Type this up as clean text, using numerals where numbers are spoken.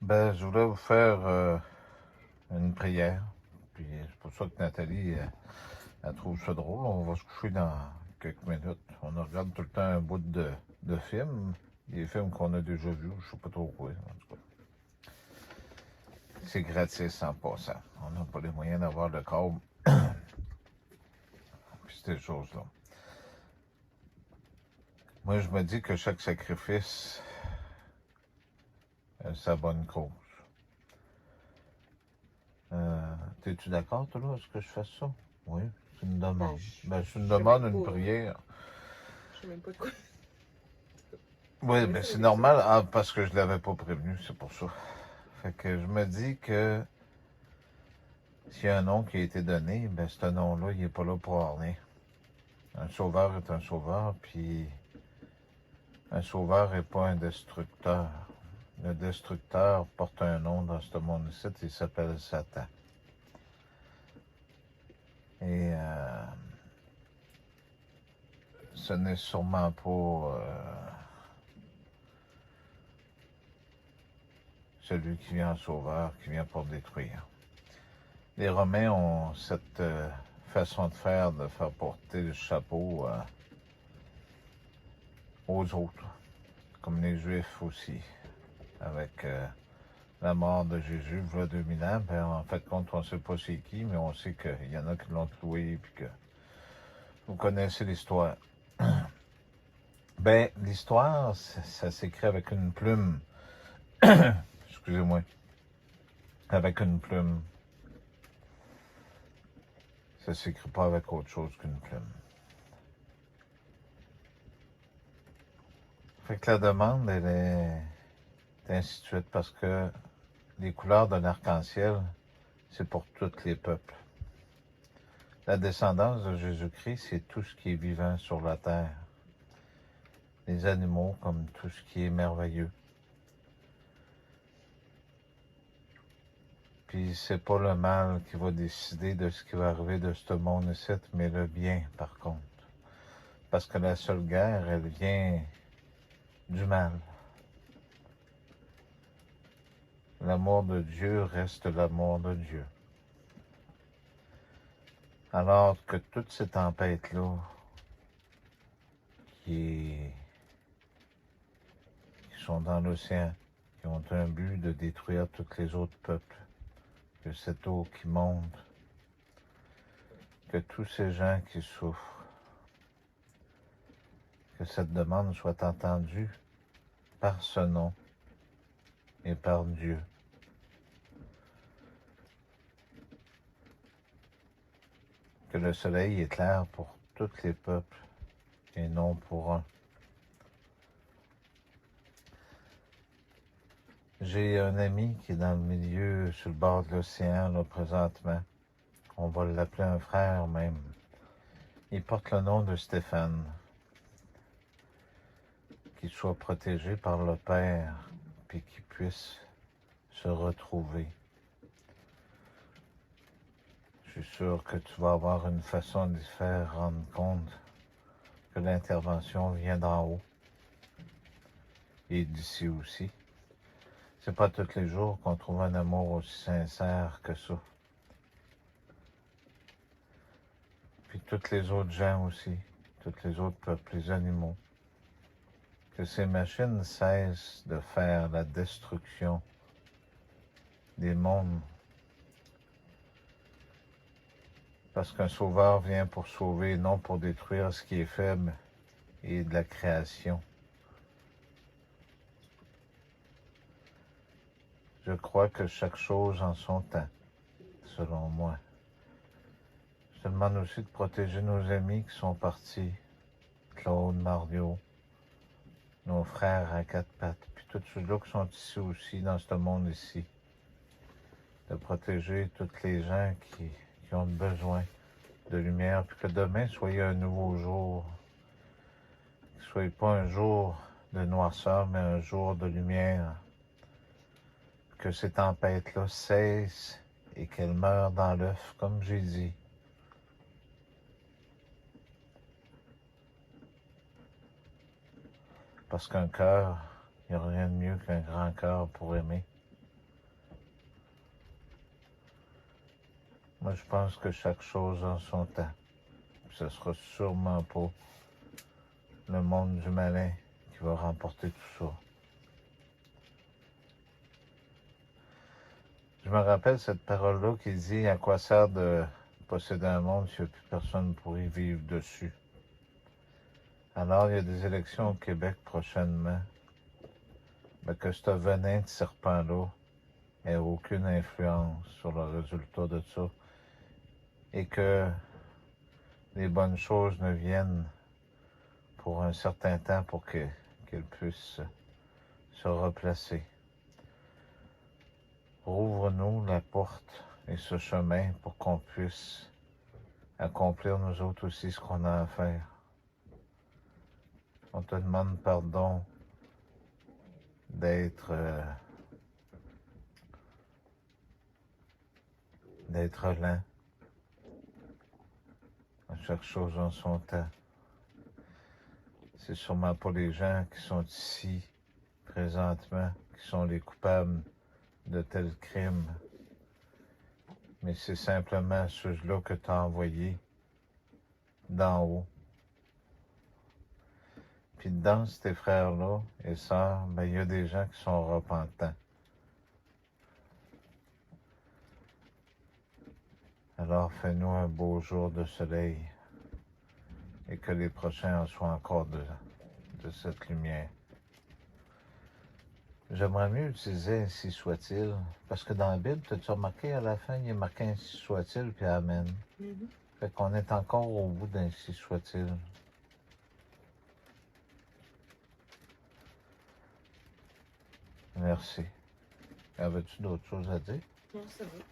Ben, je voulais vous faire une prière. Puis c'est pour ça que Nathalie, elle trouve ça drôle. On va se coucher dans quelques minutes. On regarde tout le temps un bout de films. Des films qu'on a déjà vus, je sais pas trop quoi. En tout cas, c'est gratis en passant. On n'a pas les moyens d'avoir le câble. Puis ces choses-là. Moi, je me dis que chaque sacrifice a sa bonne cause. T'es-tu d'accord, toi, là, est-ce que je fasse ça? Oui, c'est une demande. C'est une Je sais demande, même une pas. prière. Je sais même pas de quoi. Oui, On mais essaie c'est avec ça. normal, parce que je l'avais pas prévenu, c'est pour ça. Fait que je me dis que s'il y a un nom qui a été donné, ben ce nom-là, il est pas là pour rien. Un sauveur est un sauveur, puis un sauveur est pas un destructeur. Le destructeur porte un nom dans ce monde-ci, il s'appelle Satan. Et ce n'est sûrement pas celui qui vient en sauveur, qui vient pour détruire. Les Romains ont cette façon de faire porter le chapeau aux autres, comme les Juifs aussi, avec la mort de Jésus, il y a 2000 ans. Ben, en fait, compte, on ne sait pas c'est qui, mais on sait qu'il y en a qui l'ont cloué, puis que vous connaissez l'histoire. Ben, l'histoire, ça s'écrit avec une plume. Excusez-moi. Avec une plume. Ça s'écrit pas avec autre chose qu'une plume. Fait que la demande, elle est ainsi de suite, parce que les couleurs de l'arc-en-ciel, c'est pour tous les peuples. La descendance de Jésus-Christ, c'est tout ce qui est vivant sur la terre. Les animaux, comme tout ce qui est merveilleux. Puis c'est pas le mal qui va décider de ce qui va arriver de ce monde-ci, mais le bien, par contre. Parce que la seule guerre, elle vient du mal. L'amour de Dieu reste l'amour de Dieu. Alors que toutes ces tempêtes-là, qui sont dans l'océan, qui ont un but de détruire tous les autres peuples, que cette eau qui monte, que tous ces gens qui souffrent, que cette demande soit entendue par ce nom et par Dieu. Que le soleil éclaire pour tous les peuples et non pour un. J'ai un ami qui est dans le milieu, sur le bord de l'océan, là, présentement. On va l'appeler un frère même. Il porte le nom de Stéphane. Qu'il soit protégé par le Père, puis qu'il puisse se retrouver. Je suis sûr que tu vas avoir une façon de faire rendre compte que l'intervention vient d'en haut et d'ici aussi. C'est pas tous les jours qu'on trouve un amour aussi sincère que ça. Puis tous les autres gens aussi, tous les autres peuples, les animaux. Que ces machines cessent de faire la destruction des mondes. Parce qu'un sauveur vient pour sauver, non pour détruire ce qui est faible et de la création. Je crois que chaque chose en son temps, selon moi. Je te demande aussi de protéger nos amis qui sont partis, Claude, Mario, nos frères à quatre pattes, puis tous ceux-là qui sont ici aussi, dans ce monde ici. De protéger tous les gens qui ont besoin de lumière, puis que demain soit un nouveau jour. Qu'il ne soit pas un jour de noirceur, mais un jour de lumière. Que ces tempêtes-là cessent et qu'elles meurent dans l'œuf, comme j'ai dit. Parce qu'un cœur, il n'y a rien de mieux qu'un grand cœur pour aimer. Moi, je pense que chaque chose en son temps. Ce sera sûrement pas le monde du malin qui va remporter tout ça. Je me rappelle cette parole-là qui dit « À quoi sert de posséder un monde s'il n'y a plus personne pour y vivre dessus? » Alors, il y a des élections au Québec prochainement. Mais que ce venin de serpent-là n'ait aucune influence sur le résultat de ça et que les bonnes choses ne viennent pour un certain temps pour qu'elles puissent se replacer. Rouvre-nous la porte et ce chemin pour qu'on puisse accomplir nous autres aussi ce qu'on a à faire. On te demande pardon d'être lent à chaque chose en son temps. C'est sûrement pas les gens qui sont ici présentement qui sont les coupables de tels crimes, mais c'est simplement ceux-là que tu as envoyés d'en haut. Puis dans tes frères-là et sœurs, ben, il y a des gens qui sont repentants. Alors fais-nous un beau jour de soleil et que les prochains en soient encore de cette lumière. J'aimerais mieux utiliser ainsi soit-il, parce que dans la Bible, as-tu remarqué à la fin, il est marqué ainsi soit-il, puis Amen. Fait qu'on est encore au bout d'Ainsi soit-il. Merci. Avais-tu d'autres choses à dire? Non, c'est vrai.